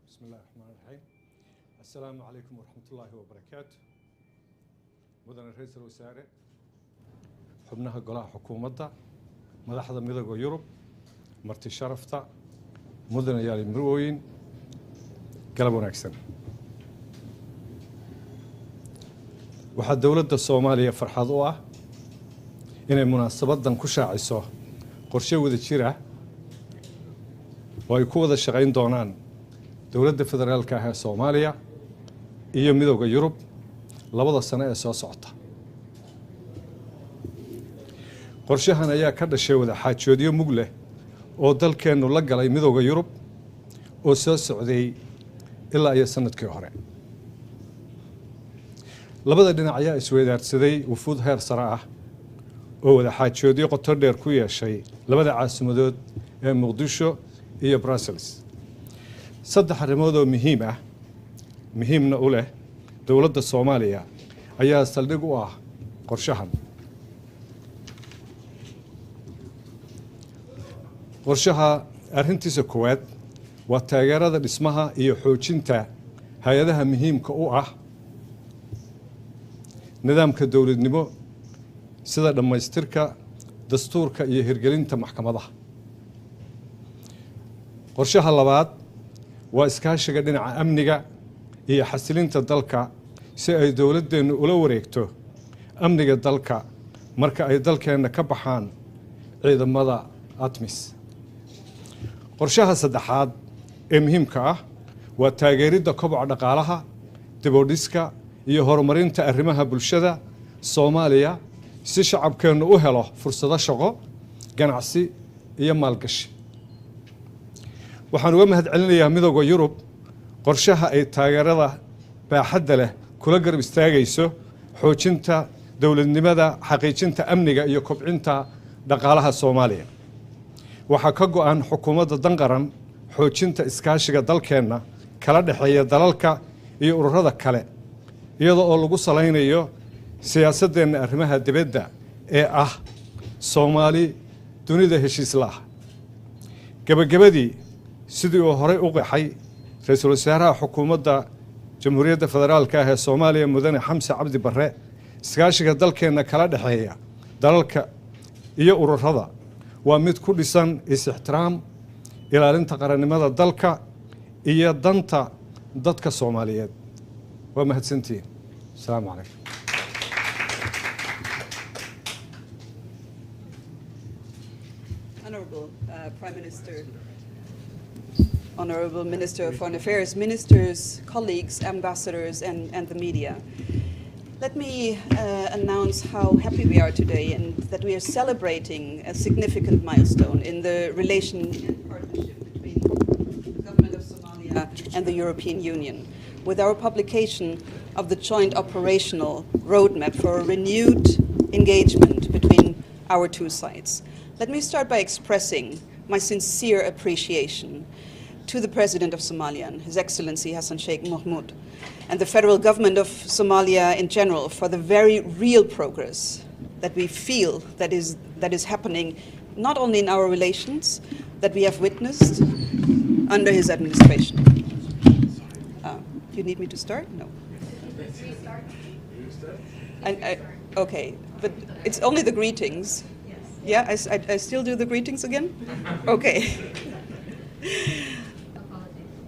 بسم الله الرحمن الرحيم. السلام عليكم ورحمة الله وبركاته. مدن رئيس الوزراء xubnaha golaha xukuumadda madaxda Midowga Yurub marti sharafta mudanayaal mirooyin galab wanaagsan. waxaa dawladda Soomaaliya farxad u ah inay munaasabadan ku shaaciso qorshe wada jir ah oo ay ku wada shaqayn doonaan Dowladda Federaalka Soomaaliya iyo Midowga Yurub labada sano ee soo socota. qorshahan ayaa ka dhashay wada xaajoodyo mug leh oo dalkeenu la galay Midowga Yurub oo soo socday ilaa iyo sanadkii hore. labada dhinac ayaa isweydaarsaday wufuud heer sare ah oo wada xaajoodyo qoto dheer ku yeeshay labada caasimadood ee Muqdisho iyo Brussels. saddex arrimood oo muhiimna u leh dowladda Soomaaliya ayaa saldhig u ah qorshahan. qorshaha arrintiisa koowaad waa taageerada dhismaha iyo xoojinta hay'adaha muhiimka u ah nidaamka dowladnimo sida dhammaystirka dastuurka iyo hirgelinta maxkamadaha. qorshaha labaad waa iskaashiga dhinaca amniga iyo xasilinta dalka si ay dowladdeenu ula wareegto amniga dalka marka ay dalkeena ka baxaan ciidamada ATMIS. qorshaha saddexaad ee muhiimka ah waa taageeridda koboca dhaqaalaha, dib u dhiska iyo horumarinta arrimaha bulshada Soomaaliya si shacabkeenu u helo fursado shaqo, ganacsi iyo maalgashi. waxaan uga mahadcelinayaa Midowga Yurub qorshaha ay taageerada baaxadda leh kula garab istaagayso xoojinta dowladnimada, xaqiijinta amniga iyo kobcinta dhaqaalaha Soomaaliya. waxaa ka go'an xukuumadda danqaran xoojinta iskaashiga dalkeena kala dhaxeeya dalalka iyo ururada kale iyadoo oo lagu salaynayo siyaasaddeena arrimaha dibadda ee ah Soomaali dunida heshiis la ah. gabagabadii sidii uu horey u qeexay ra'iisul wasaaraha xukuumadda Jamhuuriyadda Federaalka Soomaaliya mudane Xamse Cabdi Barre, iskaashiga dalkeena kala dhaxeeya dalalka iyo ururada waa mid ku dhisan is-ixtiraam, ilaalinta qarannimada dalka iyo danta dadka Soomaaliyeed. waa mahadsantihiin. Assalaamu calaykum. Honorable Prime Minister, Honorable Minister of Foreign Affairs, ministers, colleagues, ambassadors, and the media. Let me announce how happy we are today and that we are celebrating a significant milestone in the relation and partnership between the government of Somalia and the European Union with our publication of the joint operational roadmap for a renewed engagement between our two sides. Let me start by expressing my sincere appreciation to the President of Somalia, His Excellency Hassan Sheikh Mohamud, and the federal government of Somalia in general for the very real progress that we feel that is happening not only in our relations, that we have witnessed under his administration. You need me to start? No. Okay, but it's only the greetings. Yeah, I still do the greetings again? Okay.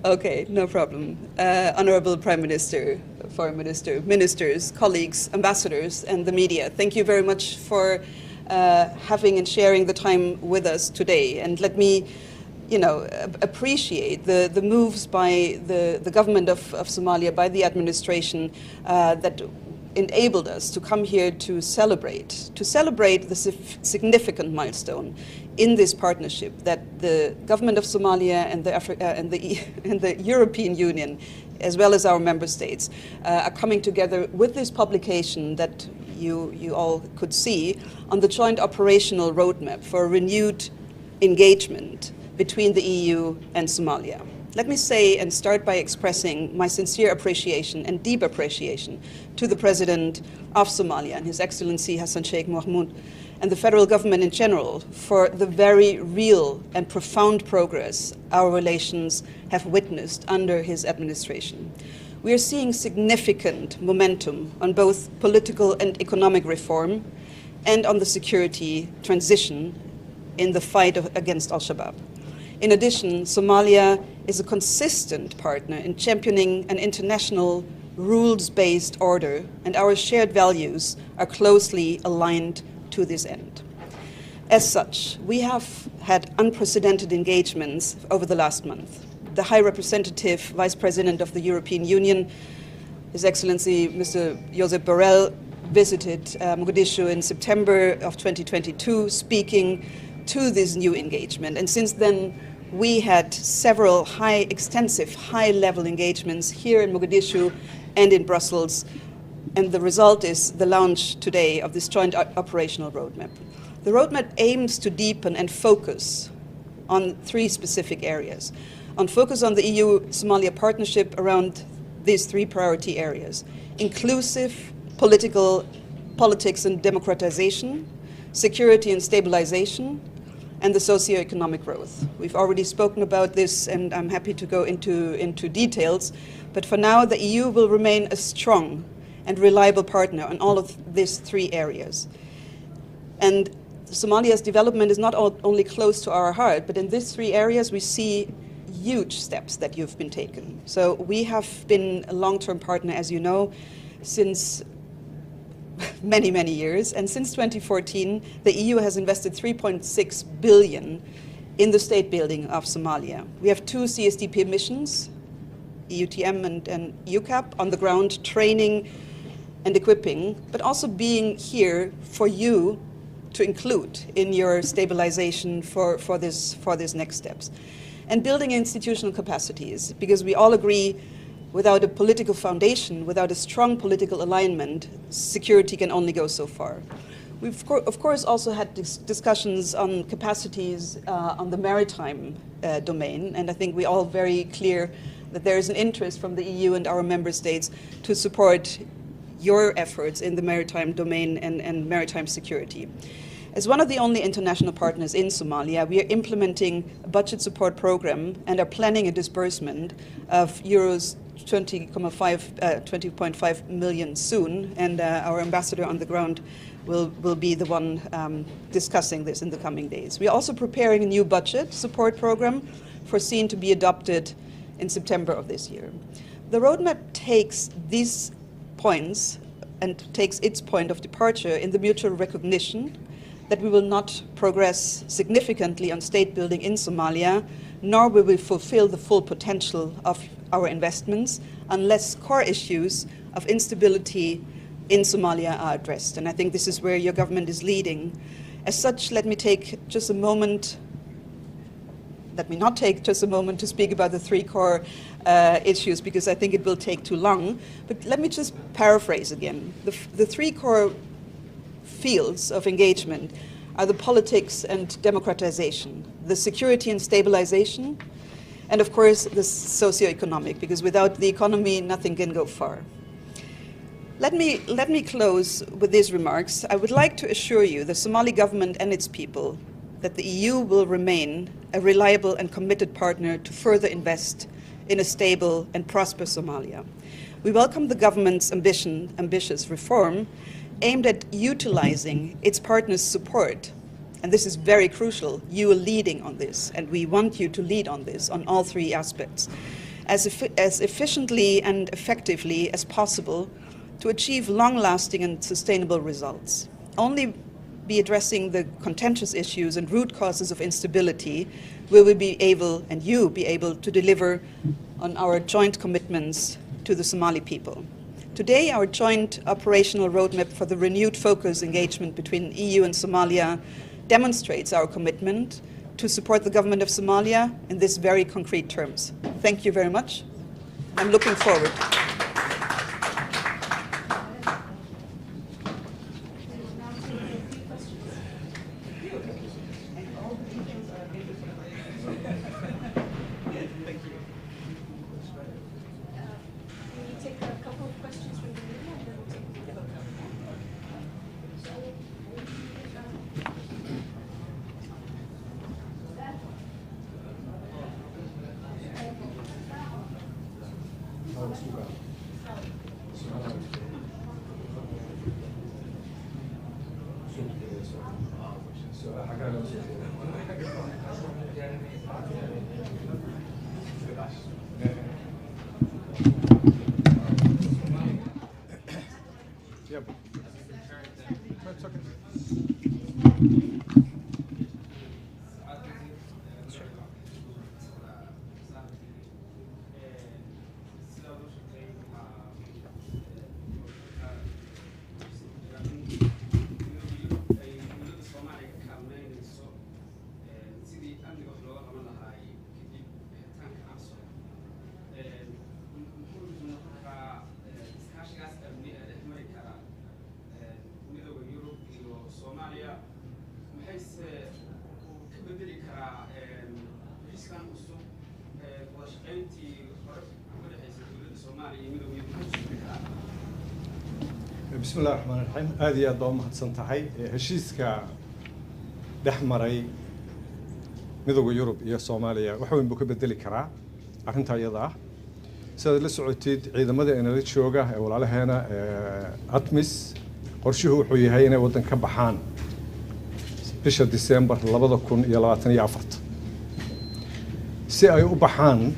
Okay, no problem. Honorable Prime Minister, Foreign Minister, ministers, colleagues, ambassadors, and the media, thank you very much for having and sharing the time with us today. And let me, appreciate the moves by the government of Somalia, by the administration, that enabled us to come here to celebrate the significant milestone in this partnership that the government of Somalia and the European Union, as well as our member states, are coming together with this publication that you all could see on the joint operational roadmap for a renewed engagement between the EU and Somalia. Let me say and start by expressing my sincere appreciation and deep appreciation to the President of Somalia and His Excellency Hassan Sheikh Mohamud and the federal government in general for the very real and profound progress our relations have witnessed under his administration. We are seeing significant momentum on both political and economic reform and on the security transition in the fight against al-Shabaab. In addition, Somalia is a consistent partner in championing an international rules-based order, and our shared values are closely aligned to this end. As such, we have had unprecedented engagements over the last month. The High Representative, Vice President of the European Union, His Excellency Mr. Josep Borrell, visited Mogadishu in September of 2022, speaking to this new engagement. And since then, we had several extensive high-level engagements here in Mogadishu and in Brussels, and the result is the launch today of this joint operational roadmap. The roadmap aims to deepen and focus on three specific areas. Focus on the EU-Somalia partnership around these three priority areas: inclusive politics and democratization, security and stabilization, and the socio-economic growth. We've already spoken about this, and I'm happy to go into details, but for now the EU will remain a strong and reliable partner on all of these three areas. And Somalia's development is not only close to our heart, but in these three areas we see huge steps that you've been taken. So we have been a long-term partner, as you know, since many, many years. And since 2014, the EU has invested 3.6 billion in the state building of Somalia. We have 2 CSDP missions, EUTM and UCAP, on the ground, training and equipping, but also being here for you to include in your stabilization for these next steps. And building institutional capacities, because we all agree without a political foundation, without a strong political alignment, security can only go so far. We've, of course, also had discussions on capacities on the maritime domain, and I think we're all very clear that there is an interest from the EU and our member states to support your efforts in the maritime domain and maritime security. As one of the only international partners in Somalia, we are implementing a budget support program and are planning a disbursement of euros 20.5 million soon, and our ambassador on the ground will be the one discussing this in the coming days. We are also preparing a new budget support program foreseen to be adopted in September of this year. The roadmap takes these points and takes its point of departure in the mutual recognition that we will not progress significantly on state building in Somalia, nor will we fulfill the full potential of our investments unless core issues of instability in Somalia are addressed. And I think this is where your government is leading. As such, let me not take just a moment to speak about the 3 core issues, because I think it will take too long. But let me just paraphrase again. The 3 core fields of engagement are the politics and democratization, the security and stabilization, and of course the socio-economic, because without the economy nothing can go far. Let me close with these remarks. I would like to assure you, the Somali government and its people, that the EU will remain a reliable and committed partner to further invest in a stable and prosperous Somalia. We welcome the government's ambitious reform aimed at utilizing its partners' support. And this is very crucial. You are leading on this, and we want you to lead on this on all 3 aspects, as efficiently and effectively as possible to achieve long-lasting and sustainable results. Only be addressing the contentious issues and root causes of instability will we be able, and you be able, to deliver on our joint commitments to the Somali people. Today, our joint operational roadmap for the renewed focus engagement between EU and Somalia demonstrates our commitment to support the government of Somalia in this very concrete terms. Thank you very much. I'm looking forward. بسم الله الرحمن الرحيم هذه أضوء محدثن تحي هشيسك دحمري مدوغ يوروب iyo Soomaaliya waxa weyn buu ka bedeli karaa arinta iyada ah sida la socotid ciidamada inala jooga ee walaalaheena atmis qorshuhu wuxuu yahay inay wadan ka baxaan bisha December 2024 si ay u baxaan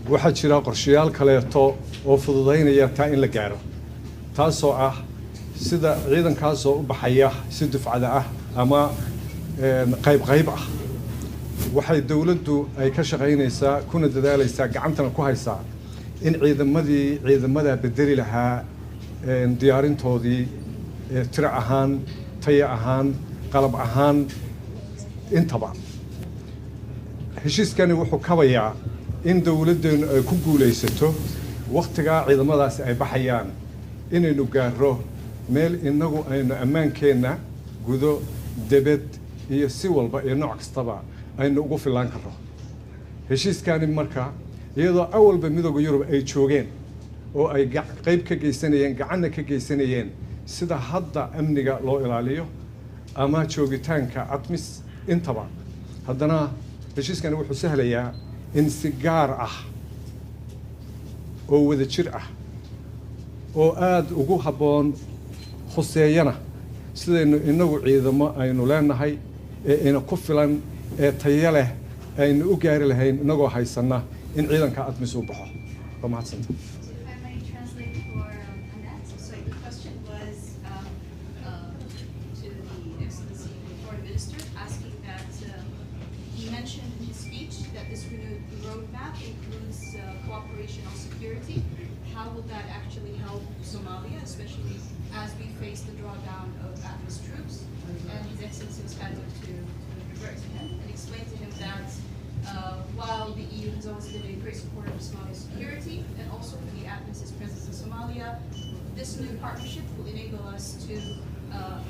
waxa jira qorshayaal kaleeto oo fududeynaya taa in la gaaro taasoo ah sida ciidankaas oo u baxaya si dufcada ah ama qayb ah waxay dawladdu ay ka shaqaynaysaa kuna dadaalaysaa gacantana ku haysaa in ciidamada bedeli lahaa diyaarintoodii tiro ahaan tayo ahaan qalab ahaan intaba heshiiskani wuxuu kabayaa in dawladdeenu ay ku guulaysato waqtiga ciidamadaasi ay baxayaan inaynu gaaro meel inagu aynu ammaankeenna gudo debed iyo si walba iyo nooc kastaba aynu ugu filaan karno heshiiskani marka iyadoo awalba Midowga Yurub ay joogeen oo ay qayb ka geysanayeen gacanna ka geysanayeen sida hadda amniga loo ilaaliyo ama joogitaanka atmis intaba haddana heshiiskani wuxuu sahlayaa in si gaar ah oo wada jir ah oo aad ugu haboon khuseeyana sidaynu inagu ciidamo aynu leenahay ee ina ku filan ee tayo leh aynu u gaari lahayn inagoo haysana in ciidanka atmis u baxo mahadsantahay How will that actually help Somalia, especially as we face the drawdown of ATMIS troops? And His Excellency was kind enough to revert to him and explain to him that while the EU has always been a great supporter of Somalia's security and also for the ATMIS's presence in Somalia, this new partnership will enable us to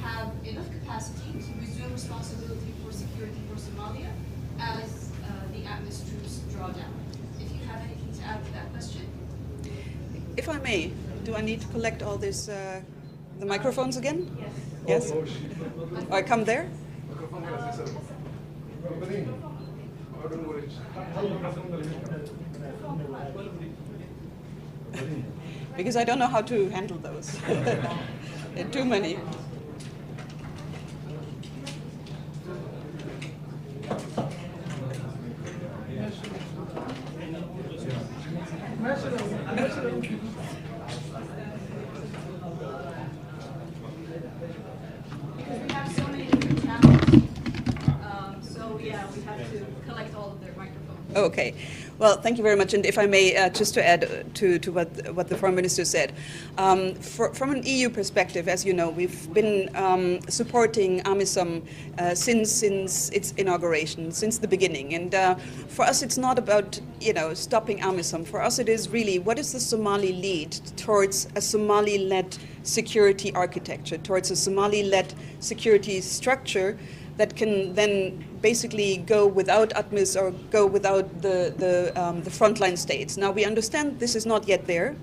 have enough capacity to resume responsibility for security for Somalia as the ATMIS troops draw down. If you have anything to add to that question. If I may, do I need to collect all this, the microphones again? Yes. Yes? Or I come there? Because I don't know how to handle those. There are too many. Because we have so many different channels, so yeah, we have to collect all of their microphones. Okay. Well, thank you very much. And if I may, just to add to what the Foreign Minister said, from an EU perspective, as you know, we've been supporting AMISOM since its inauguration, since the beginning. And for us, it's not about stopping AMISOM. For us, it is really what is the Somali lead towards a Somali-led security architecture, towards a Somali-led security structure that can then basically go without ATMIS or go without the frontline states. Now, we understand this is not yet there.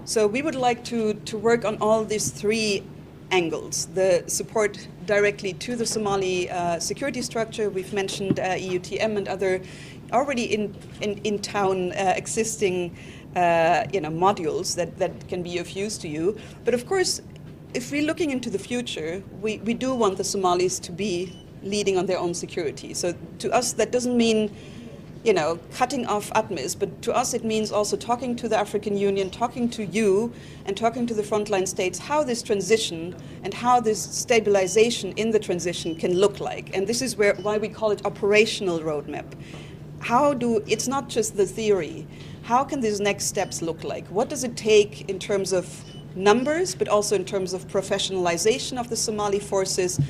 So we would like to work on all these three angles. The support directly to the Somali security structure. We've mentioned EUTM and other already in town existing modules that can be of use to you. But of course, if we're looking into the future, we do want the Somalis to be leading on their own security. So to us, that doesn't mean, cutting off ATMIS, but to us it means also talking to the African Union, talking to you, and talking to the frontline states how this transition and how this stabilization in the transition can look like. And this is why we call it operational roadmap. It's not just the theory. How can these next steps look like? What does it take in terms of numbers, but also in terms of professionalization of the Somali forces,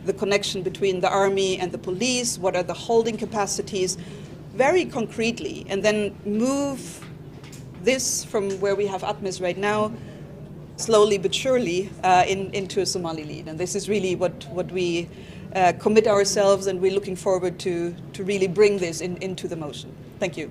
the connection between the army and the police, what are the holding capacities, very concretely, and then move this from where we have ATMIS right now, slowly but surely, into a Somali lead. And this is really what we commit ourselves, and we're looking forward to really bring this into the motion. Thank you.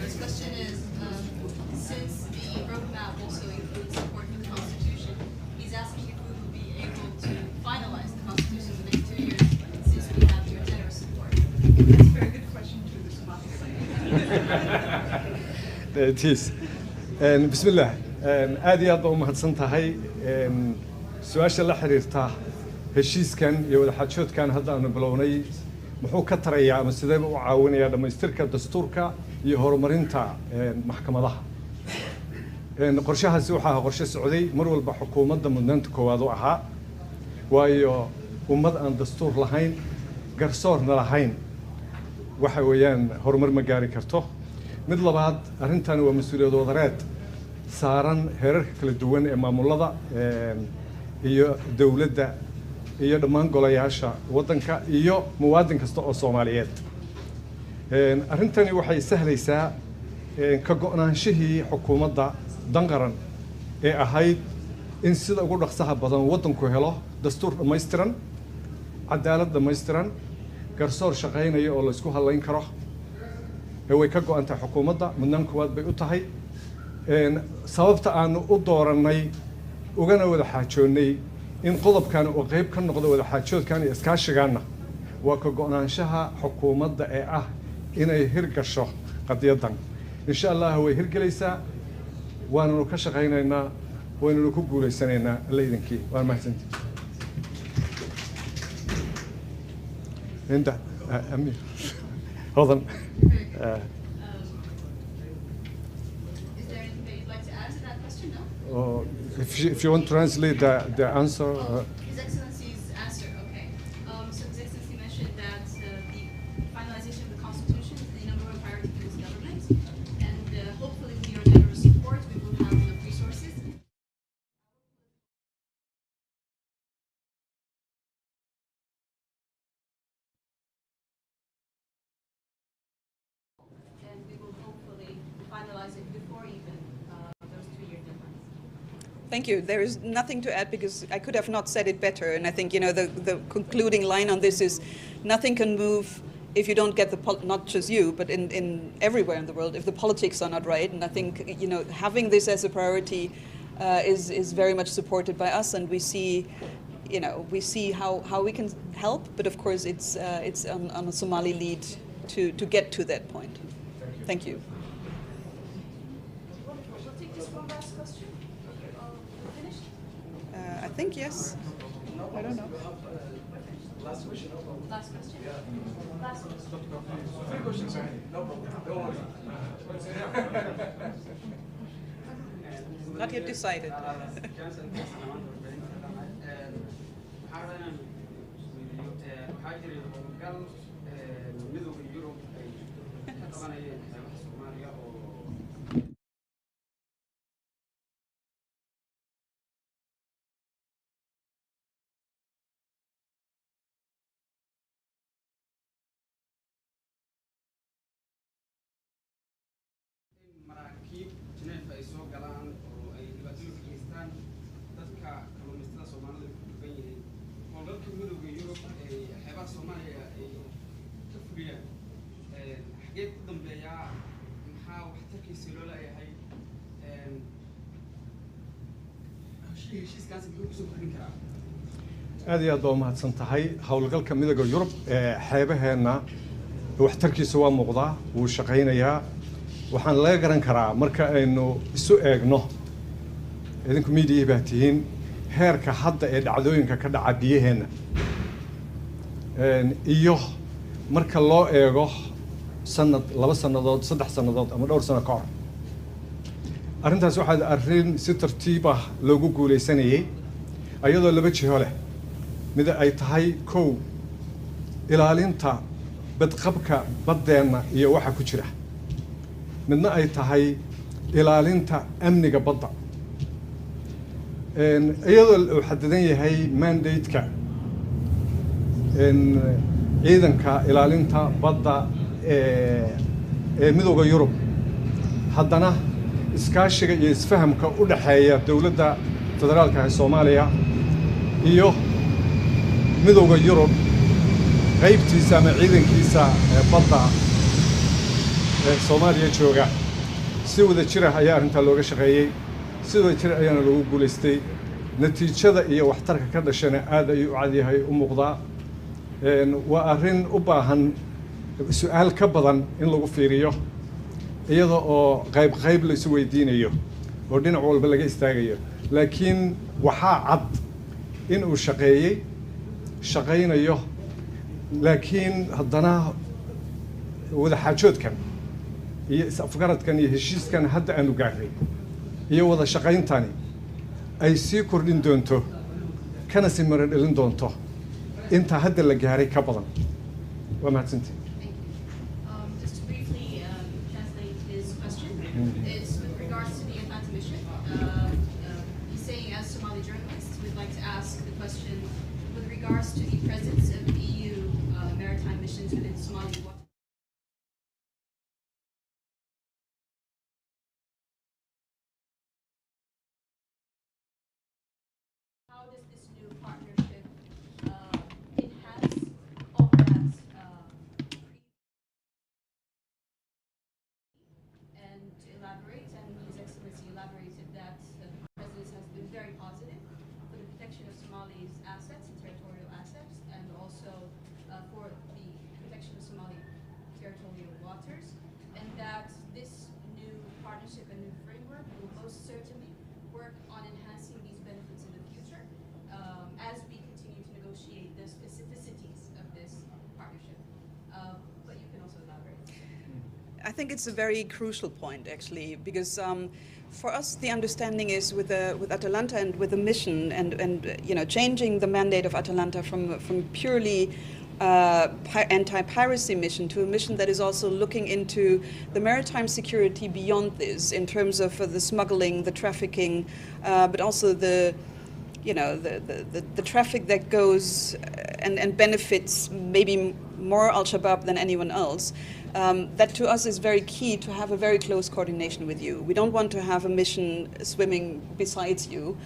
His question is, since the roadmap also includes support for the Constitution, he's asking if we will be able to finalize the Constitution in the next 2 years since we have your generous support. That's a very good question to the Somali side. It is. Bismillah. aad iyo aad baa u mahadsan tahay su-aasha la xiriirta heshiiskan iyo wadaxaajoodkan hadda aanu bilownay muxuu ka tarayaa ama sideeba u caawinayaa dhammaystirka dastuurka iyo horumarinta maxkamadaha. qorshahaasi waxaa qorshe socday mar walba xukuumadda mudnaanta koowaad u ahaa waayo ummad aan dastuur lahayn garsoorna lahayn waxa weeyaan horumar ma gaari karto. mid labaad arrintan waa mas-uuliyad wadareed saaran heerarka kala duwan ee maamulada iyo dawladda iyo dhammaan golayaasha waddanka iyo muwaadin kasta oo Soomaaliyeed. arrintani waxay sahlaysaa ka go'naanshihii xukuumadda danqaran ee ahayd in sida ugu dhaqsaha badan waddanku helo dastuur dhammaystiran, cadaalad dhammaystiran, garsoor shaqaynaya oo la isku halayn karo. way ka go'antay xukuumadda mudnaan koowaad bay u tahay. sababta aanu u dooranay ugana wada xaajoonnay in qodobkan uu qayb ka noqdo wada xaajoodkan iyo iskaashigaana waa ka go'naanshaha xukuumadda ee ah inay hirgasho qadiyaddan. insha allah way hirgelaysaa, waananu ka shaqaynaynaa, waananu ku guulaysanaynaa alla idinkii. waan mahadsantihi. inta amir hodan. Is there anything that you'd like to add to that question? No? If you want to translate the answer. His Excellency's answer, okay. So His Excellency mentioned that the finalization of the Constitution is the number one priority for his government, and hopefully with your generous support, we will have enough resources. And we will hopefully finalize it before even those 2-year deadlines. Thank you. There is nothing to add because I could have not said it better. And I think, the concluding line on this is nothing can move if you don't get not just you, but in everywhere in the world, if the politics are not right. And I think, having this as a priority is very much supported by us. And we see, we see how we can help, but of course it's on a Somali lead to get to that point. Thank you. We'll take this one last question. Finished? I think yes. I don't know. Last question. Last question? Last question. 3 questions, sorry. No problem. Don't worry. Not yet decided. waxaa jiray howlgal Midowga Yurub ay ka qabanayeen xeebaha Soomaaliya oo maraakiib Jineefa ay soo galaan oo ay dhibaatooyin ka geystaan dadka kalluumaysatada Soomaalida ku dhugan yihiin howlgalka Midowga Yurub ee xeebaha Soomaaliya ay ka fuliyaan xagee ku dambeeyaa maxaa waxtarkiisa loo leeyahay heshiiskaasi muxuu kusoo kordhin karaa aad iyo aad baa umahadsan tahay howlgalka Midowga Yurub ee xeebaheenna waxtarkiisa waa muuqdaa wuu shaqaynayaa waxaan laga garan karaa marka aynu isu eegno idinku miidiya baa tihiin heerka hadda ee dhacdooyinka ka dhaca biyaheenna iyo marka loo eego sanad 2 sannadood 3 sannadood ama dhowr sano ka hor arrintaas waxaa arrin si tartiib ah loogu guuleysanayay ayadoo 2 jiho leh mid ay tahay kow ilaalinta badqabka baddeenna iyo waxa ku jira midna ay tahay ilaalinta amniga badda iyadoo uu xadidan yahay mandate-ka ciidanka ilaalinta badda ee Midowga Yurub haddana iskaashiga iyo isfahamka u dhaxeeya Dowladda Federaalka Soomaaliya iyo Midowga Yurub qaybtiisa ama ciidankiisa badda Soomaaliya jooga si wada jir ah ayaa arrinta looga shaqeeyay si wada jir ayaana loogu guuleystay natiijada iyo waxtarka ka dhashana aad ayuu cad yahay u muuqdaa waa arrin u baahan su'aal ka badan in lagu fiiriyo iyada oo qayb la isu weydiinayo oo dhinac walba laga istaagayo laakiin waxaa cad in uu shaqaynayo laakiin haddana wada xaajoodkan iyo is-afgaradkan iyo heshiiskan hadda aanu gaarnay iyo wada shaqayntani ay sii kordhin doonto kana sii mara dhalin doonto inta hadda la gaaray ka badan waa mahadsantihin Just to briefly translate his question, it's with regards to the Atlanta mission. He's saying, as Somali journalists, we'd like to ask the question with regards to the presence of EU maritime missions within Somali waters. How does this new partnership enhance all that? And to elaborate, and His Excellency elaborated that the President has been very positive for the protection of Somali's assets and territorial assets, and also for the protection of Somali territorial waters, and that this new partnership and new framework will most certainly work on enhancing these benefits in the future as we continue to negotiate the specificities of this partnership. But you can also elaborate. I think it's a very crucial point, actually, because for us the understanding is with Atalanta and with the mission and changing the mandate of Atalanta from purely anti-piracy mission to a mission that is also looking into the maritime security beyond this, in terms of the smuggling, the trafficking, but also the traffic that goes and benefits maybe more Al-Shabaab than anyone else. That to us is very key, to have a very close coordination with you. We don't want to have a mission swimming besides you.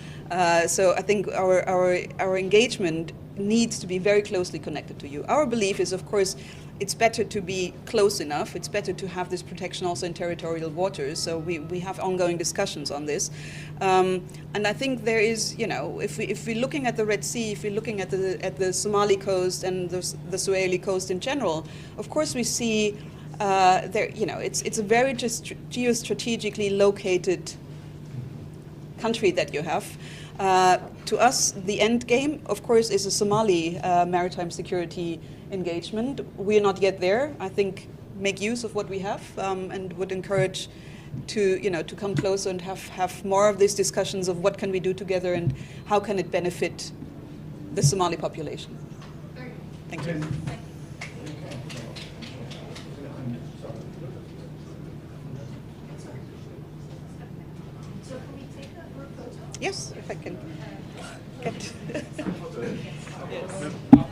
So I think our engagement needs to be very closely connected to you. Our belief is, of course, it's better to be close enough. It's better to have this protection also in territorial waters. So we have ongoing discussions on this. And I think there is, you know, if we're looking at the Red Sea, if we're looking at the Somali coast and the Swahili coast in general, of course we see there, you know, it's a very just geostrategically located country that you have. To us, the end game, of course, is a Somali maritime security engagement. We're not yet there. I think make use of what we have and would encourage to come closer and have more of these discussions of what can we do together and how can it benefit the Somali population. Thank you. So can we take a group photo? Yes, if I can get. Yes.